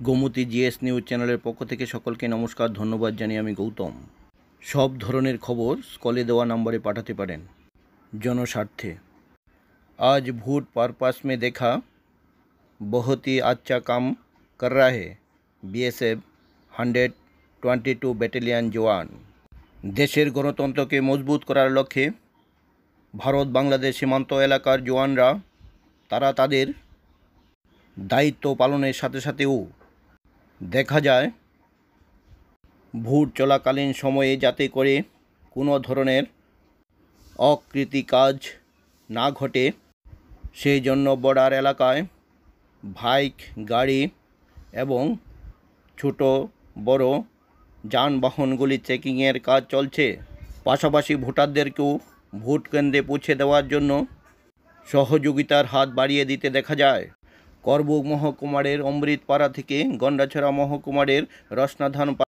Gomti GS news চ্যানেলের পক্ষ থেকে সকলকে নমস্কার, ধন্যবাদ জানিয়ে আমি গৌতম। সব ধরনের খবর স্কলে দেওয়া নম্বরে পাঠাতে পারেন জনস্বার্থে। आज भूट पर्पस में देखा बहुत ही अच्छा काम कर रहा है बीएसएफ 122 ব্যাটালিয়ন জওয়ান। দেশের গণতন্ত্রকে মজবুত করার লক্ষ্যে ভারত বাংলাদেশ সীমান্ত এলাকার জওয়ানরা তারা তাদের দায়িত্ব পালনের সাথে সাথেও দেখা যায় ভোট চলাকালীন সময়ে যাতে করে কোনো ধরনের অকৃতি কাজ না ঘটে সেই জন্য বর্ডার এলাকায় বাইক, গাড়ি এবং ছোট বড় যানবাহনগুলি চেকিংয়ের কাজ চলছে। পাশাপাশি ভোটারদেরকেও ভোট কেন্দ্রে পৌঁছে দেওয়ার জন্য সহযোগিতার হাত বাড়িয়ে দিতে দেখা যায়। করবুক মহকুমার অমৃতপাড়া থেকে গন্ডাছড়া মহকুমার রসনাধান